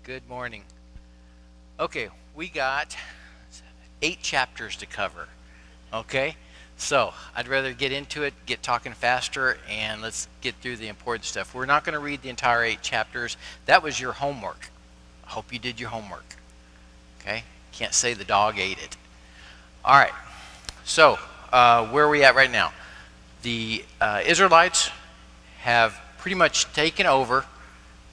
Good morning. Okay, we got 8 chapters to cover. Okay, so I'd rather get into it, get talking faster, and let's get through the important stuff. We're not going to read the entire 8 chapters. That was your homework. I hope you did your homework. Okay, can't say the dog ate it. All right, so where are we at right now? The Israelites have pretty much taken over.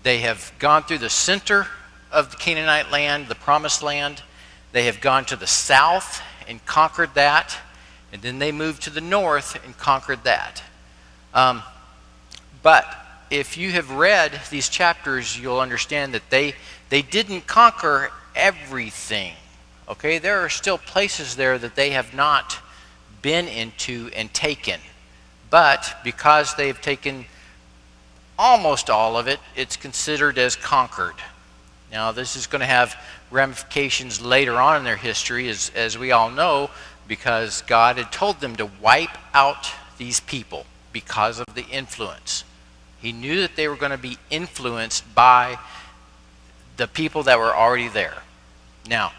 They have gone through the center of the Canaanite land, the promised land. They have gone to the south and conquered that, and then they moved to the north and conquered that. But if you have read these chapters, you'll understand that they didn't conquer everything. Okay, there are still places there that they have not been into and taken. But because they've taken almost all of it, it's considered as conquered. Now, this is going to have ramifications later on in their history, as we all know, because God had told them to wipe out these people because of the influence. He knew that they were going to be influenced by the people that were already there. Now,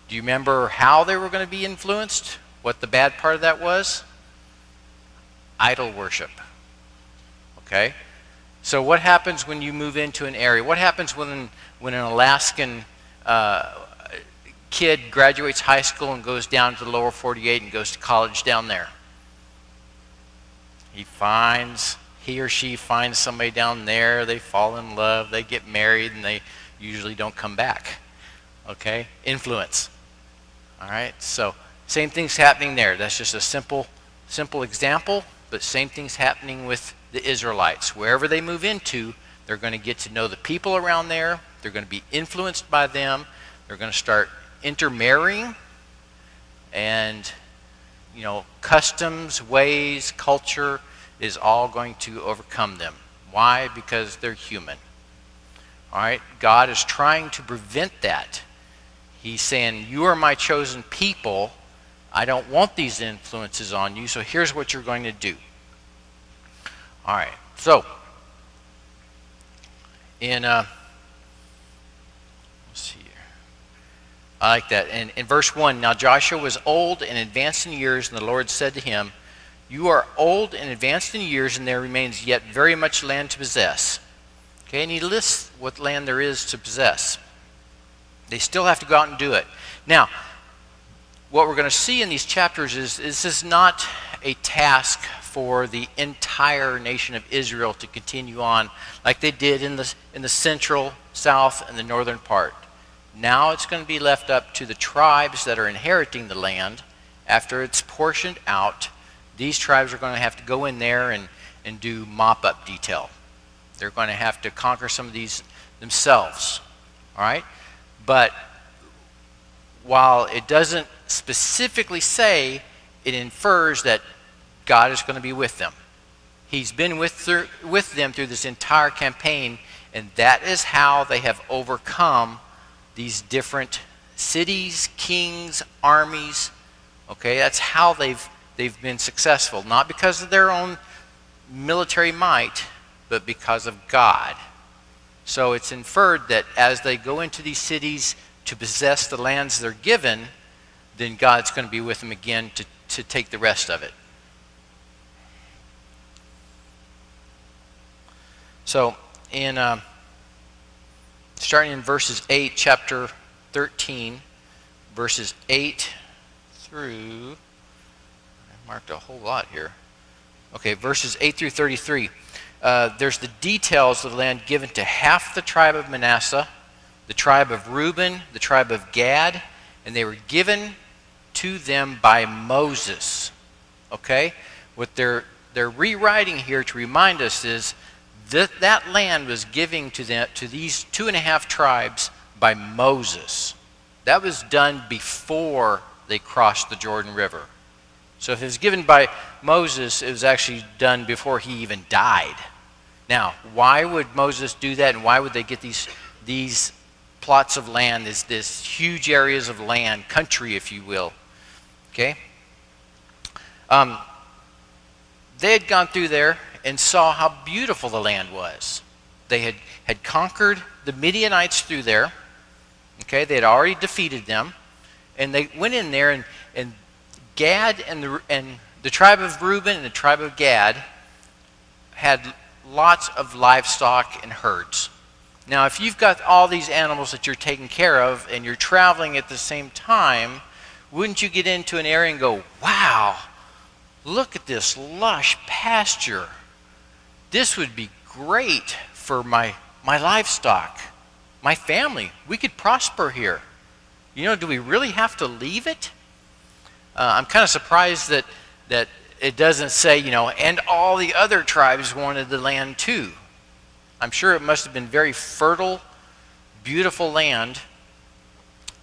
do you remember how they were going to be influenced? What the bad part of that was? Idol worship. Okay? So what happens when you move into an area? What happens when an Alaskan kid graduates high school and goes down to the lower 48 and goes to college down there? He or she finds somebody down there, they fall in love, they get married, and they usually don't come back. Okay? Influence. All right? So same thing's happening there. That's just a simple example, but same thing's happening with the Israelites. Wherever they move into, they're going to get to know the people around there. They're going to be influenced by them. They're going to start intermarrying, and customs, ways, culture is all going to overcome them. Why? Because they're human. All right? God is trying to prevent that. He's saying, you are my chosen people. I don't want these influences on you, so here's what you're going to do. All right, so let's see here. I like that. In verse 1, now Joshua was old and advanced in years, and the Lord said to him, you are old and advanced in years, and there remains yet very much land to possess. Okay, and he lists what land there is to possess. They still have to go out and do it. Now, what we're going to see in these chapters is this is not a task for the entire nation of Israel to continue on like they did in the central, south, and the northern part. Now it's going to be left up to the tribes that are inheriting the land. After it's portioned out, these tribes are going to have to go in there and do mop-up detail. They're going to have to conquer some of these themselves. All right? But while it doesn't specifically say, it infers that God is going to be with them. He's been with them through this entire campaign, and that is how they have overcome these different cities, kings, armies. Okay, that's how they've been successful, not because of their own military might, but because of God. So it's inferred that as they go into these cities to possess the lands they're given, then God's going to be with them again to take the rest of it. So, starting in verses 8, chapter 13, verses 8 through, I marked a whole lot here. Okay, verses 8 through 33. There's the details of the land given to half the tribe of Manasseh, the tribe of Reuben, the tribe of Gad, and they were given to them by Moses. Okay? What they're rewriting here to remind us is that land was given to these 2.5 tribes by Moses. That was done before they crossed the Jordan River. So if it was given by Moses, it was actually done before he even died. Now, why would Moses do that, and why would they get these plots of land, this huge areas of land, country, if you will? Okay? They had gone through there and saw how beautiful the land was. They had conquered the Midianites through there. Okay, they had already defeated them, and they went in there, and Gad and the tribe of Reuben and the tribe of Gad had lots of livestock and herds. Now, if you've got all these animals that you're taking care of and you're traveling at the same time, wouldn't you get into an area and go, wow, look at this lush pasture. This would be great for my livestock, my family. We could prosper here. Do we really have to leave it? I'm kind of surprised that it doesn't say, and all the other tribes wanted the land too. I'm sure it must have been very fertile, beautiful land.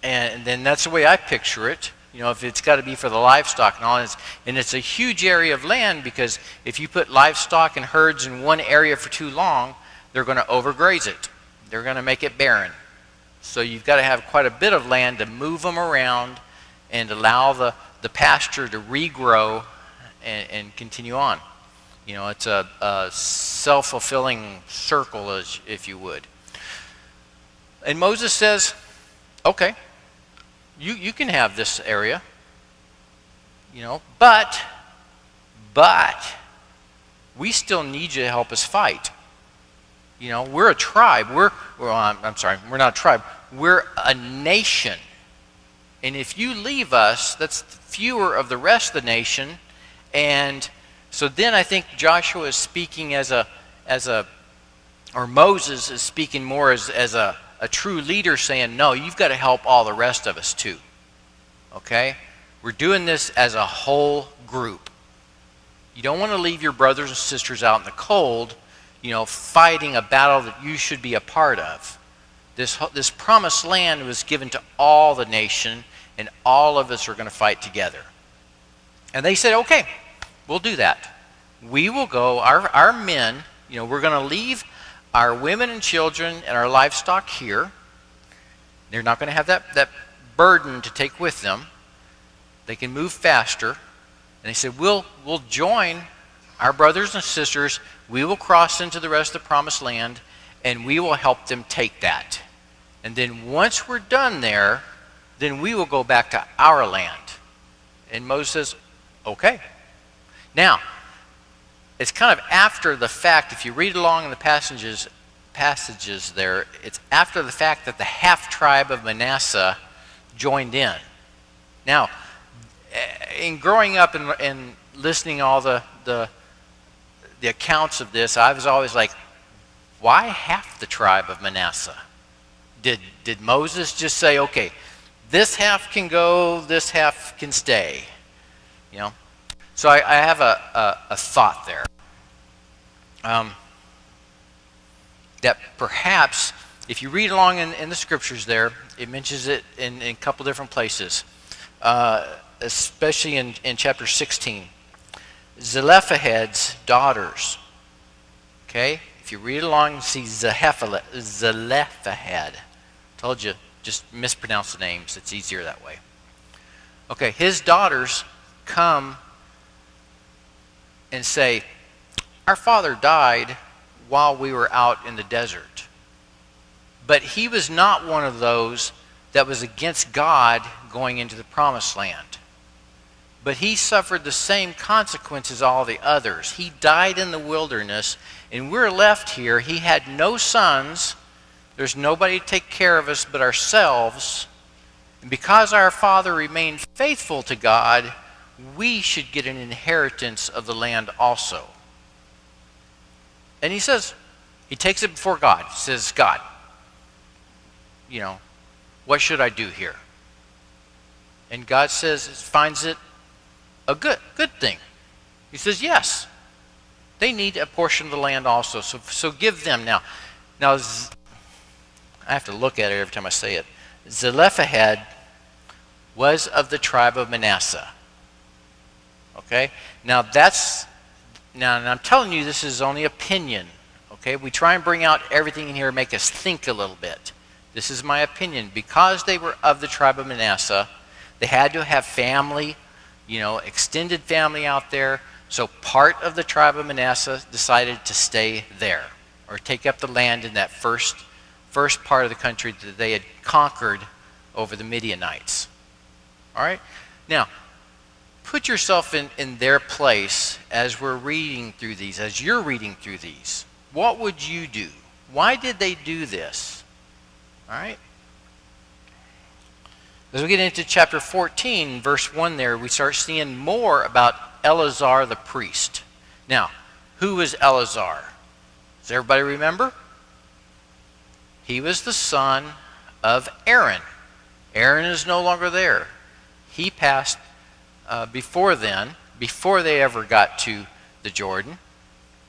And then that's the way I picture it. If it's got to be for the livestock and all this. And it's a huge area of land, because if you put livestock and herds in one area for too long, they're going to overgraze it. They're going to make it barren. So you've got to have quite a bit of land to move them around and allow the pasture to regrow and continue on. It's a self-fulfilling circle, if you would. And Moses says, okay, you can have this area, but we still need you to help us fight. We're a tribe. We're not a tribe. We're a nation. And if you leave us, that's fewer of the rest of the nation. And so then I think Joshua is speaking or Moses is speaking more as a true leader, saying, no, you've got to help all the rest of us too. Okay? We're doing this as a whole group. You don't want to leave your brothers and sisters out in the cold, fighting a battle that you should be a part of. This promised land was given to all the nation, and all of us are going to fight together. And they said, okay, we'll do that. We will go, our men, we're going to leave our women and children and our livestock here. They're not going to have that burden to take with them. They can move faster. And they said, we'll join our brothers and sisters. We will cross into the rest of the promised land, and we will help them take that. And then once we're done there, then we will go back to our land. And Moses says, okay. Now, it's kind of after the fact. If you read along in the passages there, it's after the fact that the half tribe of Manasseh joined in. Now, in growing up and listening all the accounts of this, I was always like, why half the tribe of Manasseh? Did Moses just say, okay, this half can go, this half can stay? So I have a thought there. That perhaps, if you read along in the scriptures there, it mentions it in a couple different places, especially in chapter 16. Zelophehad's daughters. Okay? If you read along, see Zelophehad. Told you, just mispronounce the names. It's easier that way. Okay, his daughters come and say, our father died while we were out in the desert. But he was not one of those that was against God going into the promised land. But he suffered the same consequences as all the others. He died in the wilderness, and we're left here. He had no sons. There's nobody to take care of us but ourselves. And because our father remained faithful to God, we should get an inheritance of the land also. And he says, he takes it before God. He says, God, what should I do here? And God finds it a good thing. He says, yes, they need a portion of the land also, so give them. Now, I have to look at it every time I say it. Zelophehad was of the tribe of Manasseh. Okay? Now I'm telling you, this is only opinion. Okay? We try and bring out everything in here and make us think a little bit. This is my opinion. Because they were of the tribe of Manasseh, they had to have family, extended family out there. So part of the tribe of Manasseh decided to stay there, or take up the land in that first part of the country that they had conquered over the Midianites. All right? Now, put yourself in their place as we're reading through these, as you're reading through these. What would you do? Why did they do this? All right? As we get into chapter 14, verse 1 there, we start seeing more about Eleazar the priest. Now, who was Eleazar? Does everybody remember? He was the son of Aaron. Aaron is no longer there. He passed before they ever got to the Jordan.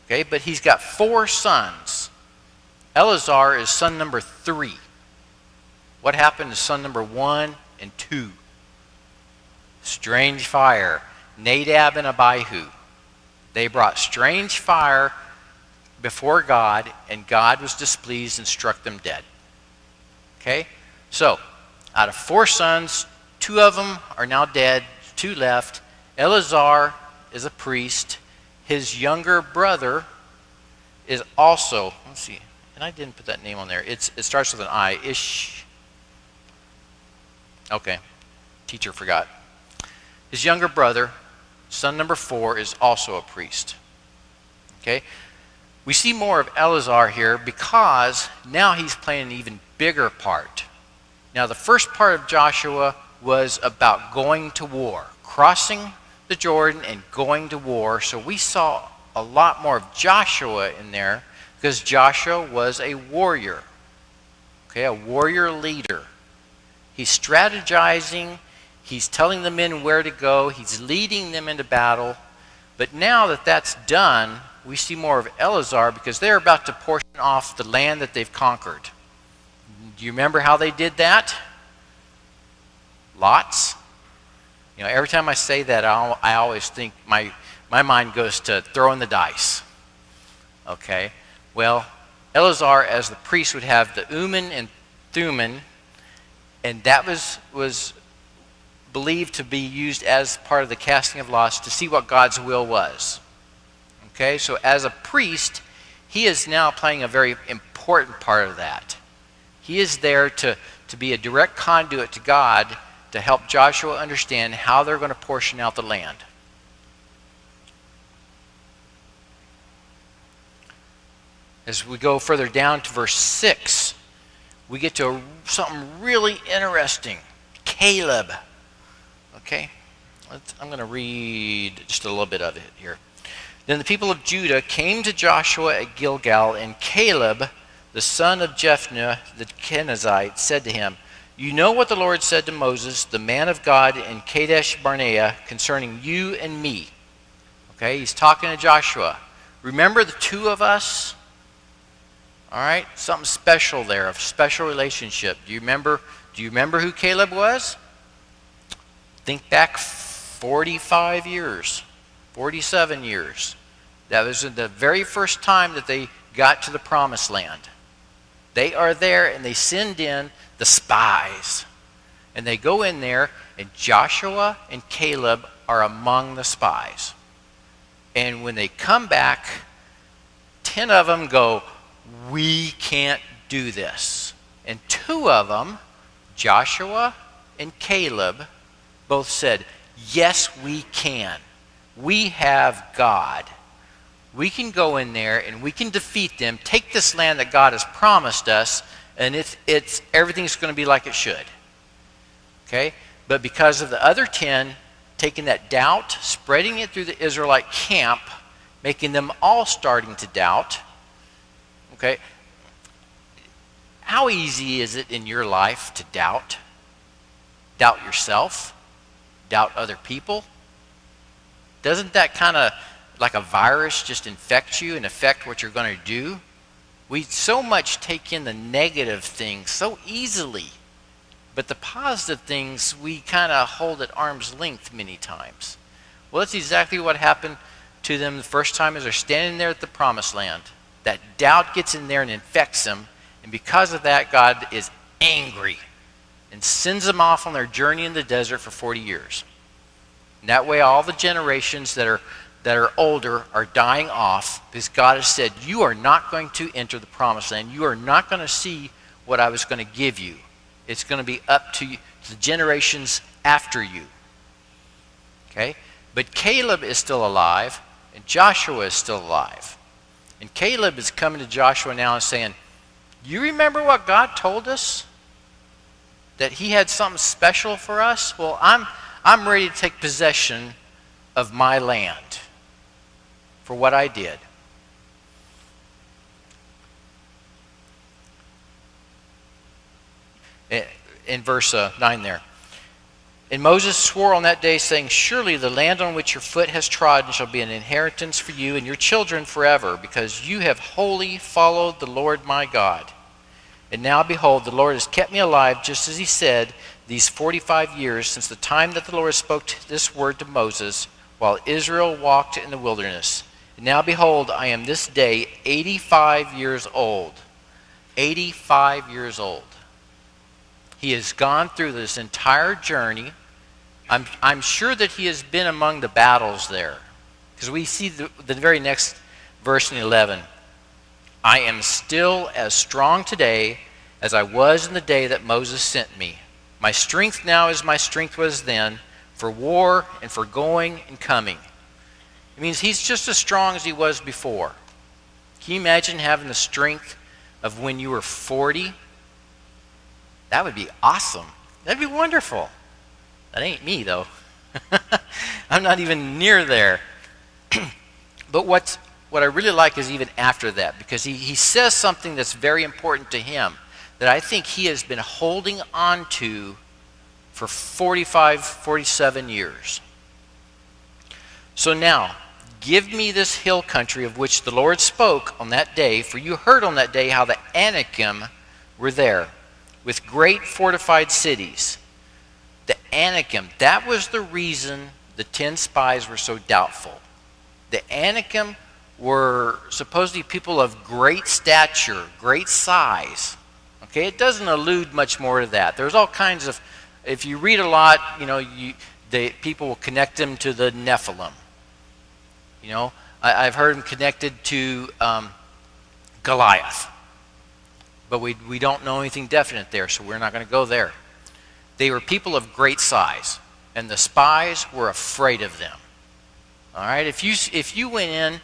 Okay, but he's got 4 sons. Eleazar is son number 3. What happened to son number 1 and 2? Strange fire. Nadab and Abihu. They brought strange fire before God, and God was displeased and struck them dead. Okay? So, out of 4 sons, 2 of them are now dead, 2 left. Eleazar is a priest. His younger brother is also, let's see, and I didn't put that name on there. It starts with an I. Okay, teacher forgot. His younger brother, son number 4, is also a priest. Okay? We see more of Eleazar here because now he's playing an even bigger part. Now, the first part of Joshua was about going to war, crossing the Jordan and going to war. So we saw a lot more of Joshua in there because Joshua was a warrior, okay, a warrior leader. He's strategizing, he's telling the men where to go, he's leading them into battle. But now that that's done, we see more of Eleazar because they're about to portion off the land that they've conquered. Do you remember how they did that? Lots. You know, every time I say that, I always think my mind goes to throwing the dice. Okay? Well, Eleazar, as the priest, would have the Urim and Thummim, and that was believed to be used as part of the casting of lots to see what God's will was. Okay? So as a priest, he is now playing a very important part of that. He is there to be a direct conduit to God to help Joshua understand how they're going to portion out the land. As we go further down to verse 6, we get to something really interesting. Caleb. Okay? I'm going to read just a little bit of it here. Then the people of Judah came to Joshua at Gilgal, and Caleb, the son of Jephunneh the Kenizzite, said to him, "You know what the Lord said to Moses, the man of God, in Kadesh Barnea, concerning you and me." Okay, he's talking to Joshua. Remember the 2 of us? All right, something special there, a special relationship. Do you remember who Caleb was? Think back 45 years, 47 years. That was the very first time that they got to the promised land. They are there and they send in the spies. And they go in there, and Joshua and Caleb are among the spies. And when they come back, 10 of them go, "We can't do this." And 2 of them, Joshua and Caleb, both said, "Yes, we can. We have God. We can go in there and we can defeat them, take this land that God has promised us, and it's everything's going to be like it should." Okay? But because of the other 10 taking that doubt, spreading it through the Israelite camp, making them all starting to doubt. Okay? How easy is it in your life to doubt? Doubt yourself? Doubt other people? Doesn't that kind of, like a virus, just infect you and affect what you're going to do? We so much take in the negative things so easily, but the positive things we kind of hold at arm's length many times. Well, that's exactly what happened to them the first time as they're standing there at the promised land. That doubt gets in there and infects them, and because of that, God is angry and sends them off on their journey in the desert for 40 years. And that way all the generations that are older are dying off because God has said, "You are not going to enter the promised land. You are not going to see what I was going to give you." It's going to be up to you, the generations after you. Okay? But Caleb is still alive, and Joshua is still alive. And Caleb is coming to Joshua now and saying, you remember what God told us? That he had something special for us? Well, I'm ready to take possession of my land for what I did. In verse 9 there. And Moses swore on that day, saying, surely the land on which your foot has trodden shall be an inheritance for you and your children forever, because you have wholly followed the Lord my God. And now, behold, the Lord has kept me alive, just as he said, these 45 years, since the time that the Lord spoke this word to Moses, while Israel walked in the wilderness. And now, behold, I am this day 85 years old. 85 years old. He has gone through this entire journey. I'm sure that he has been among the battles there. Because we see the very next verse in 11. I am still as strong today as I was in the day that Moses sent me. My strength now as my strength was then, for war and for going and coming. It means he's just as strong as he was before. Can you imagine having the strength of when you were 40? That would be awesome. That'd be wonderful. That ain't me, though. I'm not even near there. But what I really like is even after that, because he says something that's very important to him that I think he has been holding on to for 45, 47 years. So now, give me this hill country of which the Lord spoke on that day, for you heard on that day how the Anakim were there, with great fortified cities. The Anakim, that was the reason the 10 spies were so doubtful. The Anakim were supposedly people of great stature, great size. Okay, it doesn't allude much more to that. There's all kinds of, if you read a lot, people will connect them to the Nephilim. I've heard them connected to Goliath. But we don't know anything definite there, so we're not going to go there. They were people of great size, and the spies were afraid of them. All right, if you went in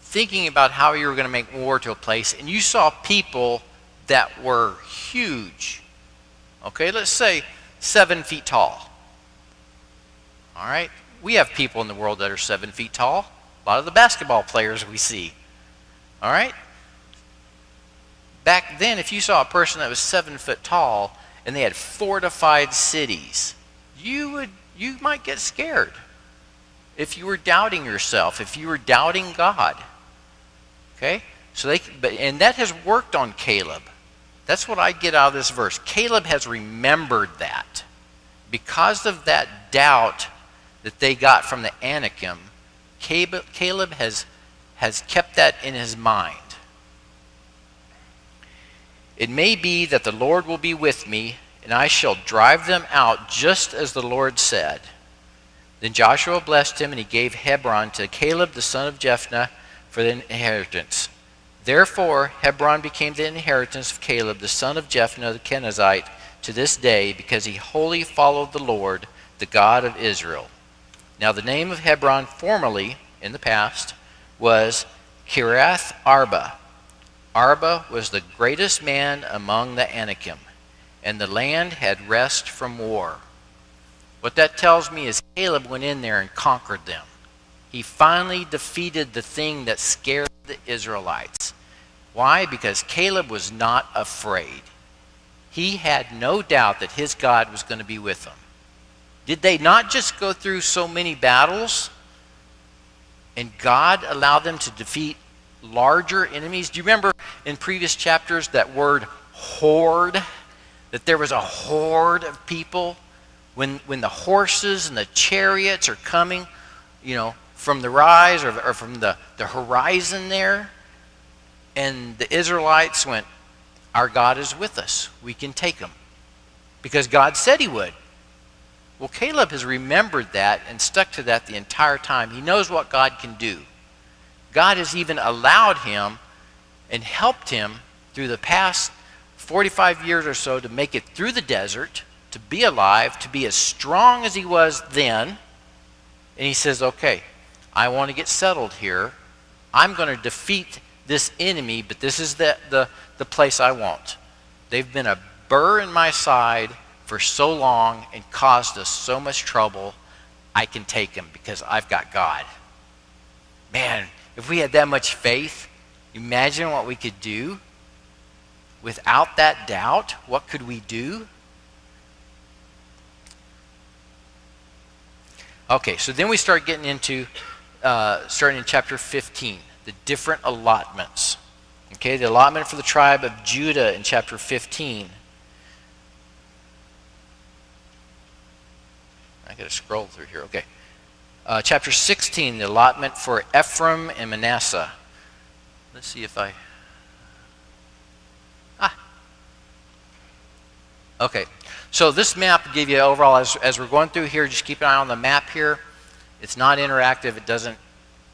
thinking about how you were going to make war to a place, and you saw people that were huge, okay, let's say 7 feet tall. All right, we have people in the world that are 7 feet tall. A lot of the basketball players we see. All right. Back then, if you saw a person that was 7 foot tall and they had fortified cities, you might get scared. If you were doubting yourself, if you were doubting God. Okay? And that has worked on Caleb. That's what I get out of this verse. Caleb has remembered that. Because of that doubt that they got from the Anakim, Caleb has kept that in his mind. It may be that the Lord will be with me, and I shall drive them out just as the Lord said. Then Joshua blessed him, and he gave Hebron to Caleb the son of Jephunneh for the inheritance. Therefore Hebron became the inheritance of Caleb the son of Jephunneh the Kenizzite to this day, because he wholly followed the Lord, the God of Israel. Now the name of Hebron formerly, in the past, was Kiriath Arba. Arba was the greatest man among the Anakim, and the land had rest from war. What that tells me is Caleb went in there and conquered them. He finally defeated the thing that scared the Israelites. Why? Because Caleb was not afraid. He had no doubt that his God was going to be with him. Did they not just go through so many battles, and God allowed them to defeat larger enemies? Do you remember in previous chapters that word horde? That there was a horde of people when the horses and the chariots are coming, from the rise or from the horizon there. And the Israelites went, our God is with us. We can take him. Because God said he would. Well, Caleb has remembered that and stuck to that the entire time. He knows what God can do. God has even allowed him and helped him through the past 45 years or so to make it through the desert, to be alive, to be as strong as he was then. And he says, okay, I want to get settled here. I'm going to defeat this enemy, but this is the place I want. They've been a burr in my side for so long and caused us so much trouble. I can take them because I've got God. Man, if we had that much faith, imagine what we could do. Without that doubt, what could we do? Okay, so then we start getting into, starting in chapter 15, the different allotments. Okay, the allotment for the tribe of Judah in chapter 15. I got to scroll through here. Okay. Chapter 16, the allotment for Ephraim and Manasseh. Let's see if I... Okay, so this map will give you overall, as we're going through here, just keep an eye on the map here. It's not interactive. It doesn't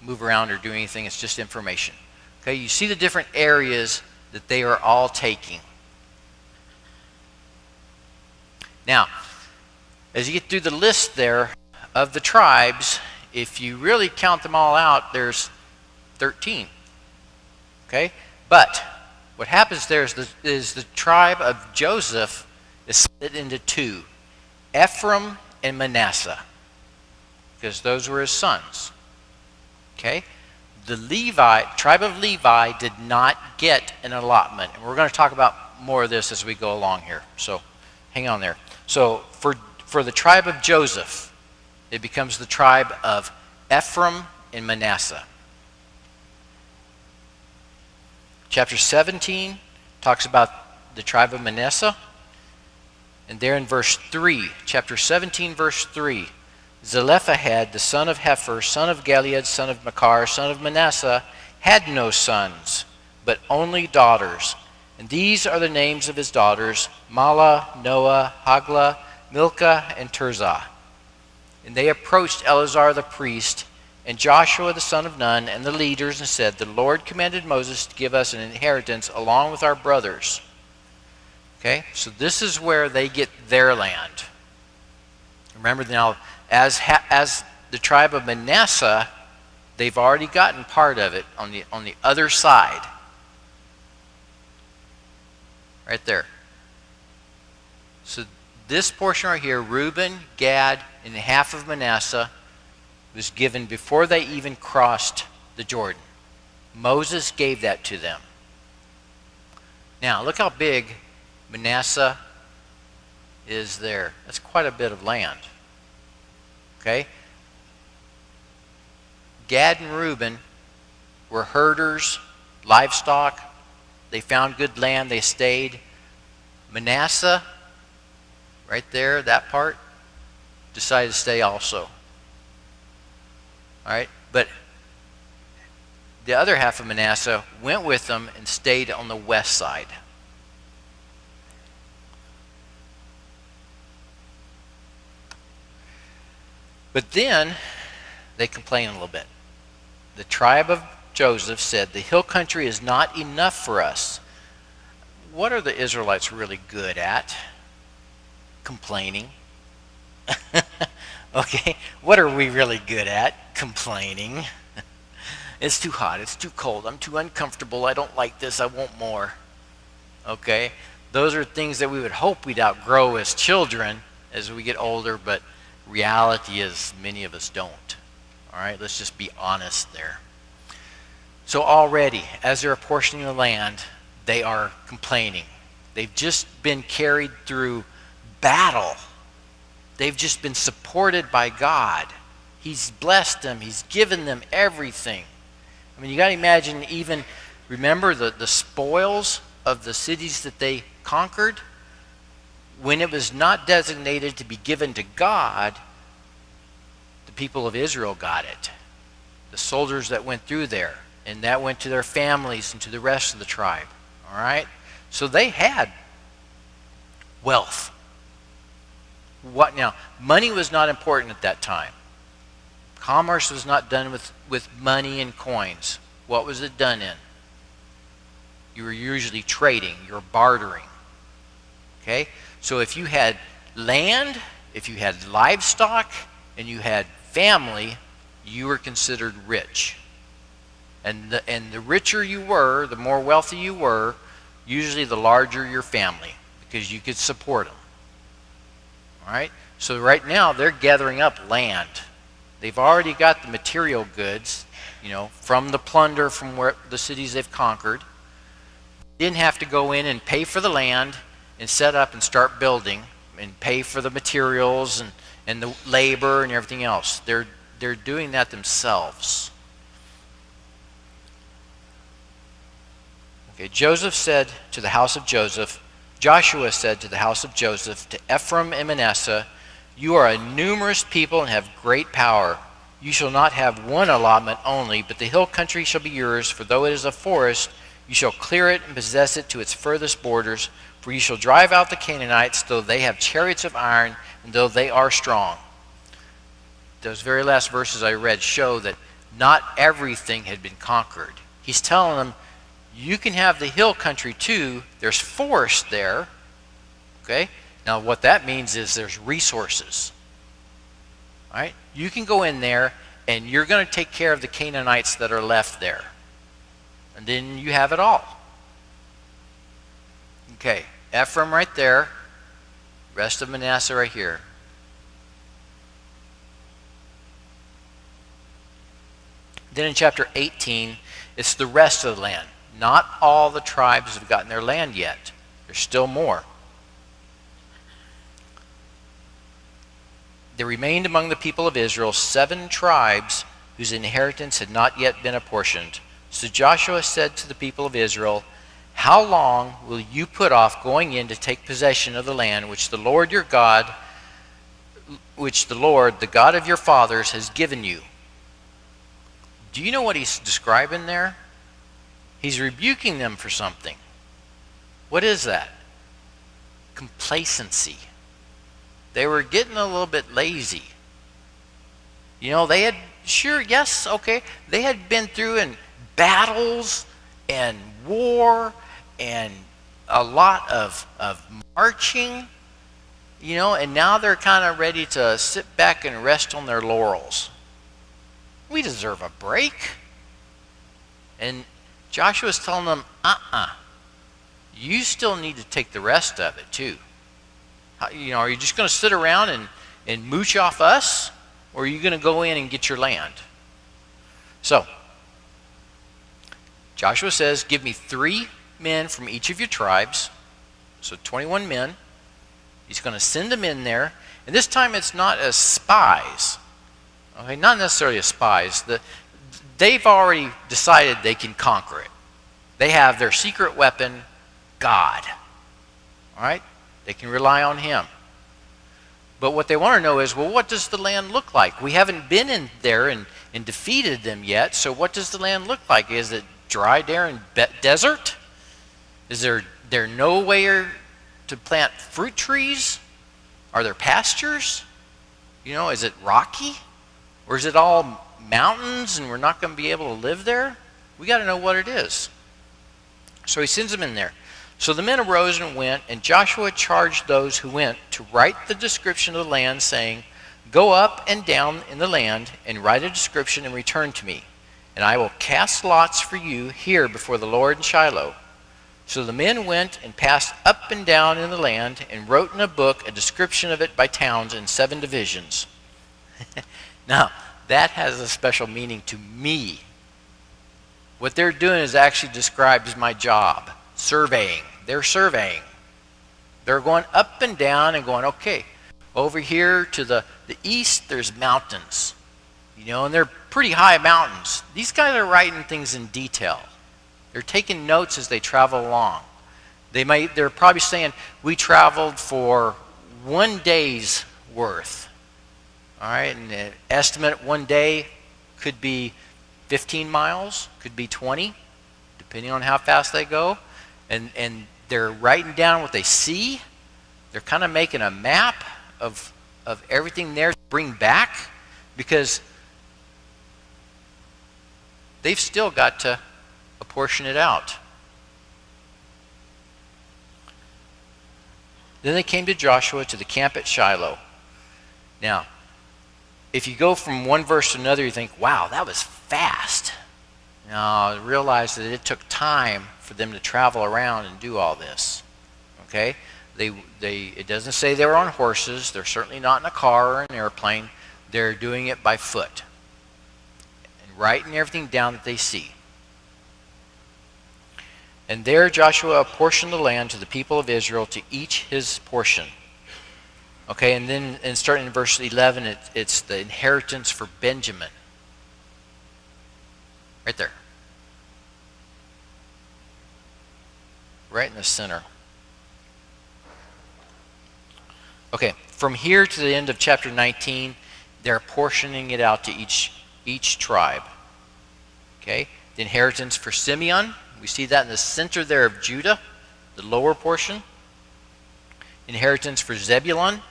move around or do anything. It's just information. Okay, you see the different areas that they are all taking. Now, as you get through the list there of the tribes, if you really count them all out, there's 13. Okay, but what happens there is the tribe of Joseph is split into two, Ephraim and Manasseh, because those were his sons. Okay, the tribe of Levi did not get an allotment, and we're going to talk about more of this as we go along here. So, hang on there. So, for the tribe of Joseph, it becomes the tribe of Ephraim and Manasseh. Chapter 17 talks about the tribe of Manasseh. And there in verse 3, chapter 17, verse 3, Zelophehad, the son of Hepher, son of Gilead, son of Machir, son of Manasseh, had no sons, but only daughters. And these are the names of his daughters, Mahlah, Noah, Haglah, Milcah, and Tirzah. And they approached Eleazar the priest, and Joshua the son of Nun, and the leaders, and said, the Lord commanded Moses to give us an inheritance along with our brothers. Okay, so this is where they get their land. Remember now, as the tribe of Manasseh, they've already gotten part of it on the other side. Right there. So this portion right here, Reuben, Gad, and half of Manasseh, was given before they even crossed the Jordan. Moses gave that to them. Now, look how big Manasseh is there. That's quite a bit of land. Okay? Gad and Reuben were herders, livestock. They found good land. They stayed. Manasseh, right there, that part, decided to stay also. All right? But the other half of Manasseh went with them and stayed on the west side. But then they complained a little bit. The tribe of Joseph said, the hill country is not enough for us. What are the Israelites really good at? Complaining. Okay, what are we really good at? Complaining. It's too hot, it's too cold, I'm too uncomfortable, I don't like this, I want more. Okay, those are things that we would hope we'd outgrow as children as we get older, but reality is many of us don't. All right, let's just be honest there. So already, as they're apportioning the land, they are complaining. They've just been carried through battle. They've just been supported by God. He's blessed them. He's given them everything. I mean, you got to imagine even, remember the spoils of the cities that they conquered? When it was not designated to be given to God, the people of Israel got it. The soldiers that went through there. And that went to their families and to the rest of the tribe. All right? So they had wealth. What now? Money was not important at that time. Commerce was not done with money and coins. What was it done in? You were usually trading. You were bartering. Okay? So if you had land, if you had livestock, and you had family, you were considered rich. And the richer you were, the more wealthy you were, usually the larger your family, because you could support them. All right? So right now they're gathering up land. They've already got the material goods, from the plunder from where the cities they've conquered. Didn't have to go in and pay for the land and set up and start building and pay for the materials and the labor and everything else. They're doing that themselves. Okay, Joshua said to the house of Joseph, to Ephraim and Manasseh, you are a numerous people and have great power. You shall not have one allotment only, but the hill country shall be yours, for though it is a forest, you shall clear it and possess it to its furthest borders, for you shall drive out the Canaanites, though they have chariots of iron, and though they are strong. Those very last verses I read show that not everything had been conquered. He's telling them, you can have the hill country too. There's forest there. Okay? Now what that means is there's resources. All right? You can go in there and you're going to take care of the Canaanites that are left there. And then you have it all. Okay, Ephraim right there. Rest of Manasseh right here. Then in chapter 18, it's the rest of the land. Not all the tribes have gotten their land yet. There's still more. There remained among the people of Israel 7 tribes whose inheritance had not yet been apportioned. So Joshua said to the people of Israel, how long will you put off going in to take possession of the land which the Lord, the God of your fathers, has given you? Do you know what he's describing there? He's rebuking them for something. What is that? Complacency. They were getting a little bit lazy. They had, they had been through in battles and war and a lot of marching, and now they're kind of ready to sit back and rest on their laurels. We deserve a break. And Joshua's telling them, you still need to take the rest of it too. Are you just going to sit around and mooch off us? Or are you going to go in and get your land? So, Joshua says, give me 3 men from each of your tribes. So 21 men. He's going to send them in there. And this time it's not as spies. Okay, not necessarily as spies. They've already decided they can conquer it. They have their secret weapon, God. All right? They can rely on him. But what they want to know is, well, what does the land look like? We haven't been in there and defeated them yet, so what does the land look like? Is it dry, barren desert? Is there nowhere to plant fruit trees? Are there pastures? Is it rocky? Or is it all mountains and we're not going to be able to live there? We got to know what it is. So he sends them in there. So the men arose and went, and Joshua charged those who went to write the description of the land, saying, go up and down in the land and write a description and return to me, and I will cast lots for you here before the Lord in Shiloh. So the men went and passed up and down in the land and wrote in a book a description of it by towns in 7 divisions. Now, that has a special meaning to me. What they're doing is actually described as my job. Surveying. They're surveying. They're going up and down and going, okay, over here to the east, there's mountains. And they're pretty high mountains. These guys are writing things in detail. They're taking notes as they travel along. They're probably saying, we traveled for 1 day's worth. All right, and the estimate 1 day could be 15 miles, could be 20, depending on how fast they go. And they're writing down what they see. They're kind of making a map of everything there to bring back, because they've still got to apportion it out. Then they came to Joshua to the camp at Shiloh. Now, if you go from one verse to another, you think, wow, that was fast. Now, realize that it took time for them to travel around and do all this. Okay? It doesn't say they were on horses. They're certainly not in a car or an airplane. They're doing it by foot. And writing everything down that they see. And there Joshua apportioned the land to the people of Israel, to each his portion. Okay, and then starting in verse 11, it's the inheritance for Benjamin. Right there. Right in the center. Okay, from here to the end of chapter 19, they're portioning it out to each tribe. Okay, the inheritance for Simeon. We see that in the center there of Judah, the lower portion. Inheritance for Zebulun,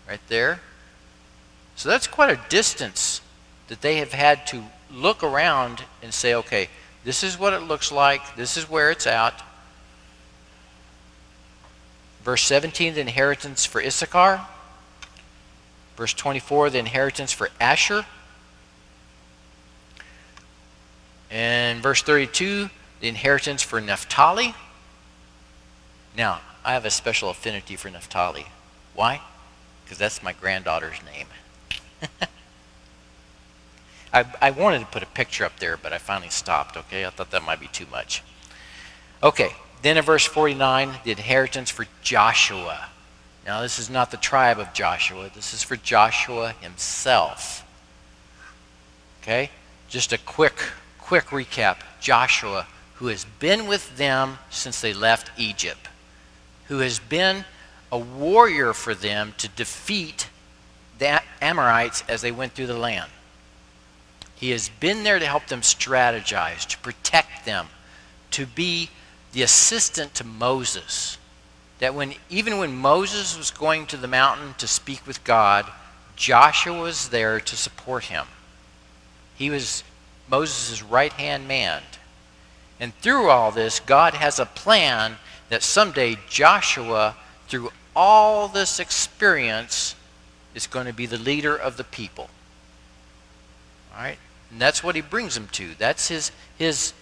right there. So that's quite a distance that they have had to look around and say, okay, this is what it looks like. This is where it's at. Verse 17, the inheritance for Issachar. Verse 24, the inheritance for Asher. And verse 32, the inheritance for Naphtali. Now, I have a special affinity for Naphtali. Why? Because that's my granddaughter's name. I wanted to put a picture up there, but I finally stopped, okay? I thought that might be too much. Okay, then in verse 49, the inheritance for Joshua. Now, this is not the tribe of Joshua. This is for Joshua himself. Okay? Just a quick recap. Joshua, who has been with them since they left Egypt, who has been a warrior for them to defeat the Amorites as they went through the land. He has been there to help them strategize, to protect them, to be the assistant to Moses. That even when Moses was going to the mountain to speak with God, Joshua was there to support him. He was Moses' right-hand man. And through all this, God has a plan that someday Joshua, through all this experience, is going to be the leader of the people. All right? And that's what he brings them to. That's his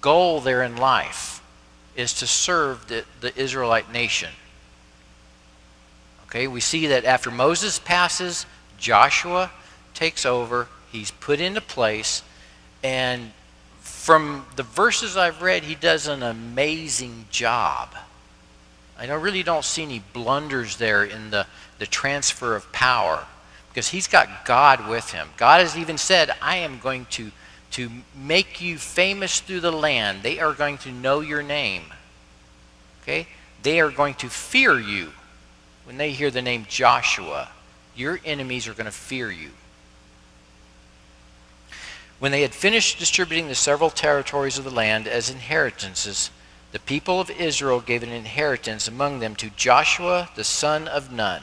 goal there in life, is to serve the Israelite nation. Okay, we see that after Moses passes, Joshua takes over. He's put into place. And from the verses I've read, he does an amazing job. I really don't see any blunders there in the transfer of power, because he's got God with him. God has even said, I am going to make you famous through the land. They are going to know your name. Okay? They are going to fear you. When they hear the name Joshua, your enemies are going to fear you. When they had finished distributing the several territories of the land as inheritances, the people of Israel gave an inheritance among them to Joshua the son of Nun.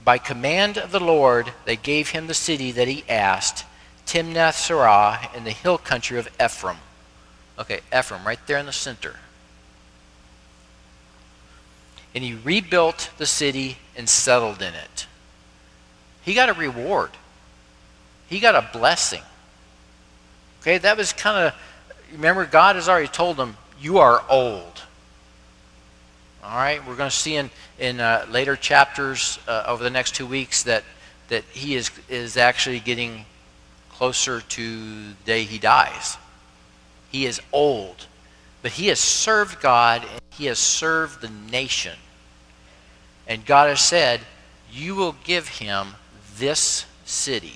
By command of the Lord, they gave him the city that he asked, Timnath-Serah, in the hill country of Ephraim. Okay, Ephraim, right there in the center. And he rebuilt the city and settled in it. He got a reward. He got a blessing. Okay, that was kind of, remember, God has already told him, you are old. All right, we're going to see in later chapters over the next 2 weeks that he is actually getting closer to the day he dies. He is old, but he has served God and he has served the nation. And God has said, you will give him this city.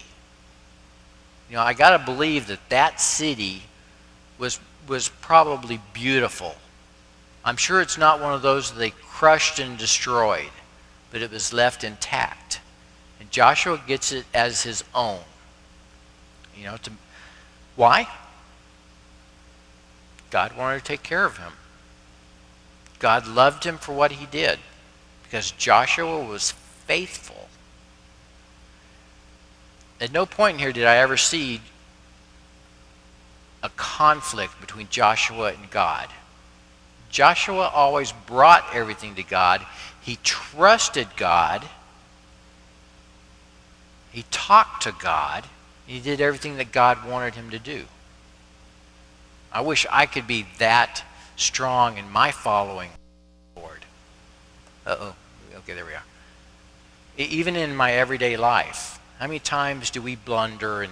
You know, I got to believe that city was probably beautiful. I'm sure it's not one of those that they crushed and destroyed, but it was left intact. And Joshua gets it as his own. You know, why? God wanted to take care of him. God loved him for what he did, because Joshua was faithful. At no point in here did I ever see a conflict between Joshua and God. Joshua always brought everything to God. He trusted God. He talked to God. He did everything that God wanted him to do. I wish I could be that strong in my following the Lord. Uh-oh. Okay, there we are. Even in my everyday life, how many times do we blunder and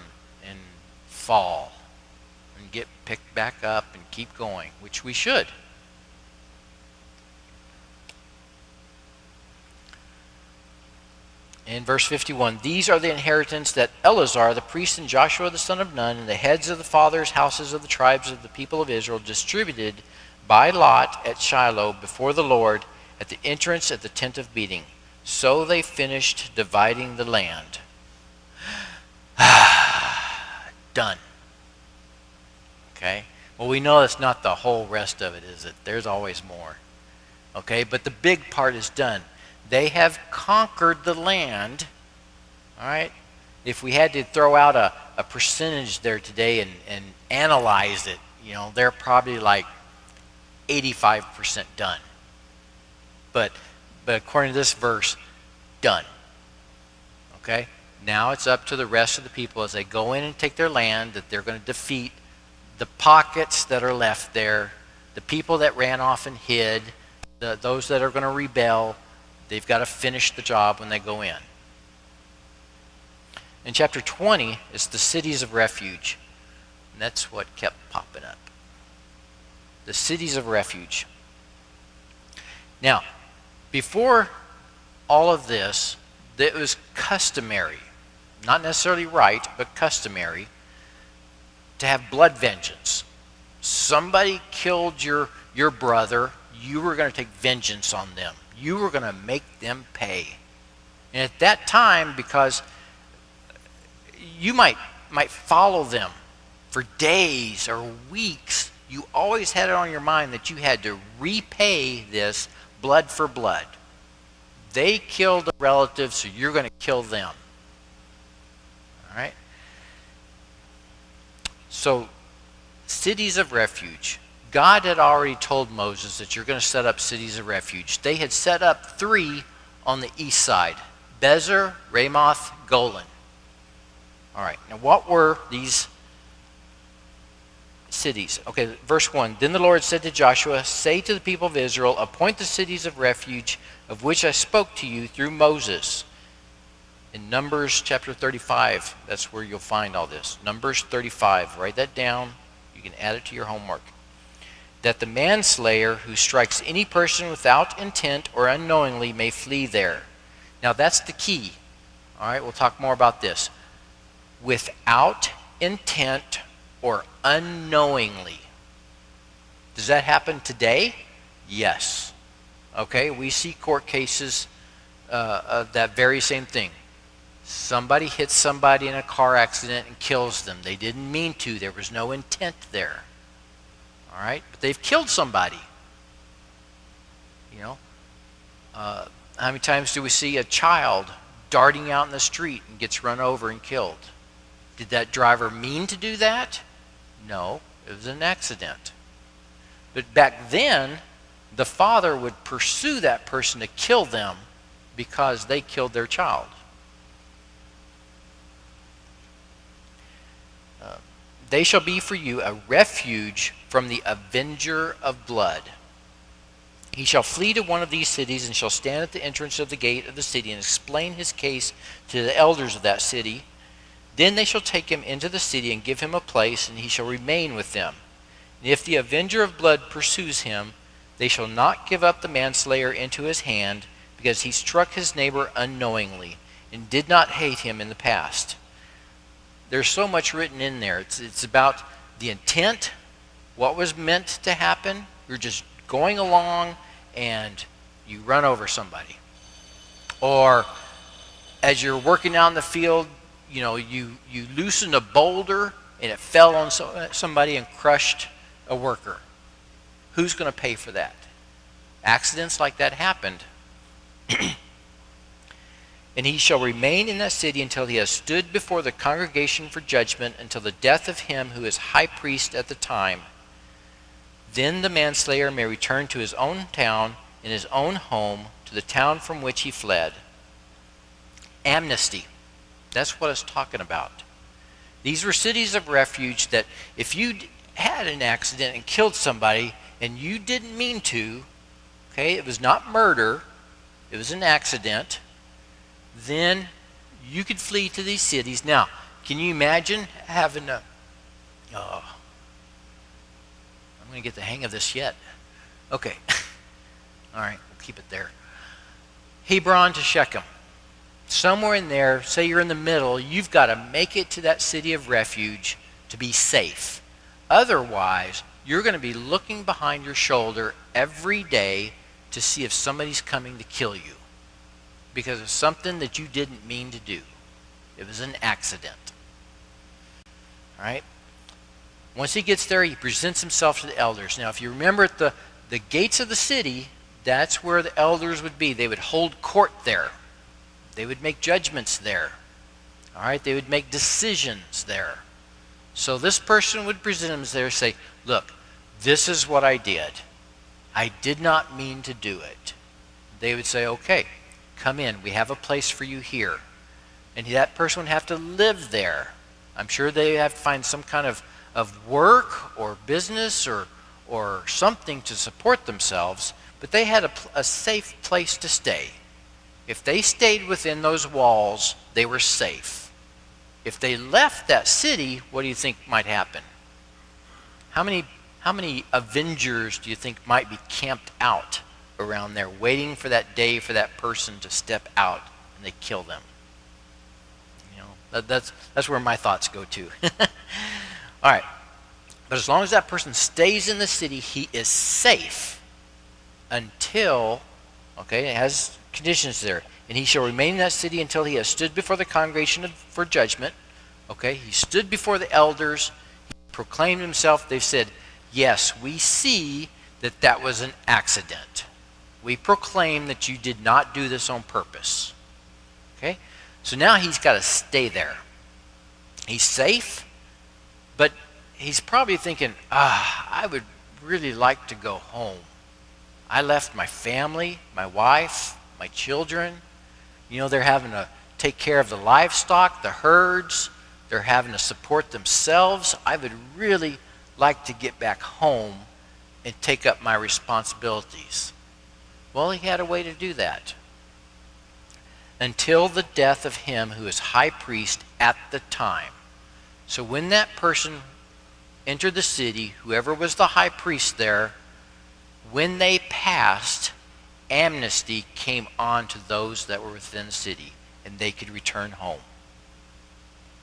fall and get picked back up and keep going, which we should? In verse 51, these are the inheritance that Eleazar the priest and Joshua the son of Nun and the heads of the fathers' houses of the tribes of the people of Israel distributed by lot at Shiloh before the Lord at the entrance at the tent of meeting. So they finished dividing the land. Done. Okay? Well, we know it's not the whole rest of it, is it? There's always more. Okay? But the big part is done. They have conquered the land. All right? If we had to throw out a percentage there today and analyze it, they're probably like 85% done. But according to this verse, done. Okay? Now it's up to the rest of the people as they go in and take their land, that they're going to defeat the pockets that are left there, the people that ran off and hid, those that are going to rebel. They've got to finish the job when they go in. In chapter 20, it's the cities of refuge. And that's what kept popping up. The cities of refuge. Now, before all of this, it was customary, not necessarily right, but customary, to have blood vengeance. Somebody killed your brother, you were going to take vengeance on them. You were going to make them pay. And at that time, because you might follow them for days or weeks, you always had it on your mind that you had to repay this blood for blood. They killed a relative, so you're going to kill them. All right? So, cities of refuge. God had already told Moses that you're going to set up cities of refuge. They had set up 3 on the east side: Bezer, Ramoth, Golan. All right, now what were these cities? Okay, verse 1. Then the Lord said to Joshua, say to the people of Israel, appoint the cities of refuge of which I spoke to you through Moses. In Numbers chapter 35, that's where you'll find all this. Numbers 35, write that down. You can add it to your homework. That the manslayer who strikes any person without intent or unknowingly may flee there. Now that's the key. All right, we'll talk more about this. Without intent or unknowingly. Does that happen today? Yes. Okay, we see court cases of that very same thing. Somebody hits somebody in a car accident and kills them. They didn't mean to. There was no intent there. All right? But they've killed somebody. How many times do we see a child darting out in the street and gets run over and killed? Did that driver mean to do that? No, it was an accident. But back then, the father would pursue that person to kill them because they killed their child. They shall be for you a refuge from the avenger of blood. He shall flee to one of these cities and shall stand at the entrance of the gate of the city and explain his case to the elders of that city. Then they shall take him into the city and give him a place, and he shall remain with them. And if the avenger of blood pursues him, they shall not give up the manslayer into his hand, because he struck his neighbor unknowingly and did not hate him in the past. There's so much written in there. It's about the intent, what was meant to happen. You're just going along and you run over somebody. Or as you're working out in the field, you loosened a boulder and it fell on somebody and crushed a worker. Who's going to pay for that? Accidents like that happened. And he shall remain in that city until he has stood before the congregation for judgment, until the death of him who is high priest at the time. Then the manslayer may return to his own town, in his own home, to the town from which he fled. Amnesty. That's what it's talking about. These were cities of refuge that if you had an accident and killed somebody and you didn't mean to, okay, it was not murder, it was an accident, then you could flee to these cities. Now, can you imagine having a... I'm going to get the hang of this yet. Okay. All right, we'll keep it there. Hebron to Shechem. Somewhere in there, say you're in the middle, you've got to make it to that city of refuge to be safe. Otherwise, you're going to be looking behind your shoulder every day to see if somebody's coming to kill you because of something that you didn't mean to do. It was an accident. All right? Once he gets there, he presents himself to the elders. Now, if you remember at the gates of the city, that's where the elders would be. They would hold court there. They would make judgments there. All right? They would make decisions there. So this person would present himself there and say, look, this is what I did. I did not mean to do it. They would say, okay, come in. We have a place for you here. And that person would have to live there. I'm sure they have to find some kind of work or business or something to support themselves, but they had a safe place to stay. If they stayed within those walls, they were safe. If they left that city, what do you think might happen? How many Avengers do you think might be camped out around there, waiting for that day for that person to step out and they kill them? You know, that's where my thoughts go to. All right. But as long as that person stays in the city, he is safe until, okay, it has conditions there. And he shall remain in that city until he has stood before the congregation for judgment. Okay, he stood before the elders, he proclaimed himself. They said, yes, we see that that was an accident. We proclaim that you did not do this on purpose. Okay, so now he's got to stay there. He's safe, but he's probably thinking, I would really like to go home. I left my family, my wife, my children. You know, they're having to take care of the livestock, the herds. They're having to support themselves. I would really like to get back home and take up my responsibilities. Well, he had a way to do that. Until the death of him who is high priest at the time. So when that person entered the city, whoever was the high priest there, when they passed, amnesty came on to those that were within the city, and they could return home.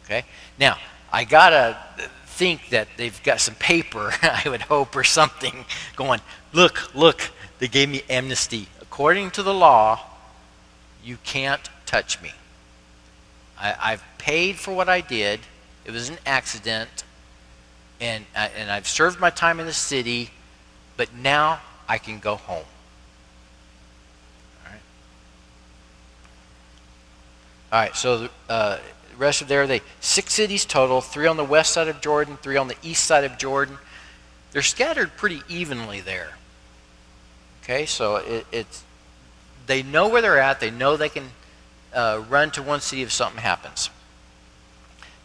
Okay? Now, I gotta think that they've got some paper, I would hope, or something going, look, they gave me amnesty. According to the law, you can't touch me. I've paid for what I did. It was an accident, and I've served my time in the city, but now I can go home. All right, so the rest of there, 6 cities total, 3 on the west side of Jordan, 3 on the east side of Jordan. They're scattered pretty evenly there. Okay, so they know where they're at. They know they can run to one city if something happens.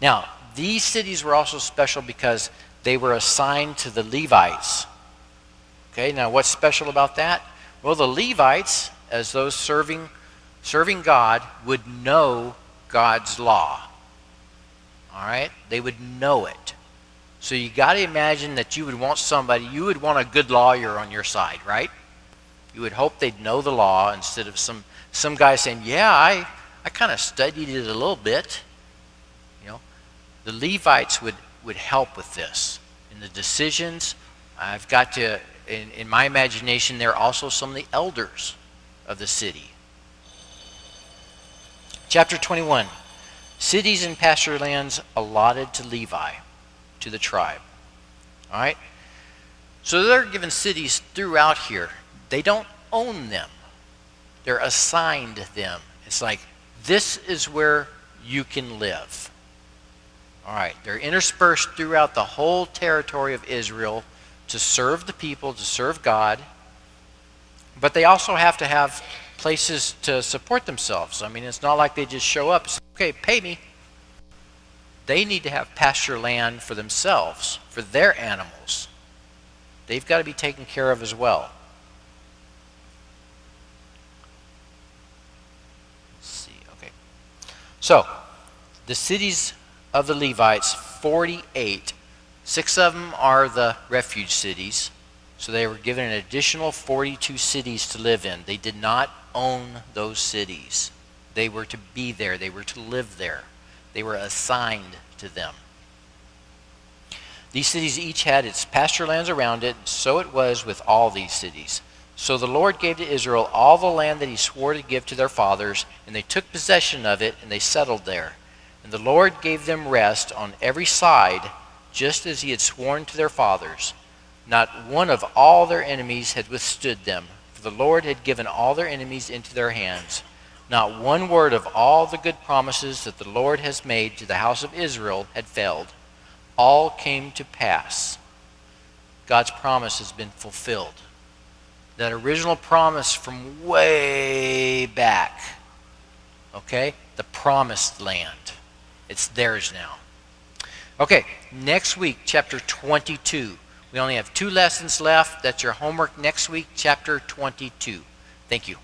Now, these cities were also special because they were assigned to the Levites. Okay, now what's special about that? Well, the Levites, as those serving God, would know God's law. All right? They would know it. So you got to imagine that you would want a good lawyer on your side, right? You would hope they'd know the law instead of some guy saying, yeah, I kind of studied it a little bit. You know, the Levites would help with this. In the decisions, I've got to, in my imagination, they're also some of the elders of the city. Chapter 21, cities and pasture lands allotted to Levi, to the tribe. All right? So they're given cities throughout here. They don't own them. They're assigned them. It's like, this is where you can live. All right, they're interspersed throughout the whole territory of Israel to serve the people, to serve God, but they also have to have places to support themselves. I mean, it's not like they just show up and say, okay, pay me. They need to have pasture land for themselves, for their animals. They've got to be taken care of as well. Let's see, okay. So, the cities of the Levites, 48. 6 of them are the refuge cities. So they were given an additional 42 cities to live in. They did not own those cities. They were to be there. They were to live there. They were assigned to them. These cities each had its pasture lands around it. So it was with all these cities. So the Lord gave to Israel all the land that he swore to give to their fathers, and they took possession of it, and they settled there. And the Lord gave them rest on every side, just as he had sworn to their fathers. Not one of all their enemies had withstood them, for the Lord had given all their enemies into their hands. Not one word of all the good promises that the Lord has made to the house of Israel had failed. All came to pass. God's promise has been fulfilled. That original promise from way back, okay? The promised land. It's theirs now. Okay, next week, chapter 22. We only have 2 lessons left. That's your homework next week, chapter 22. Thank you.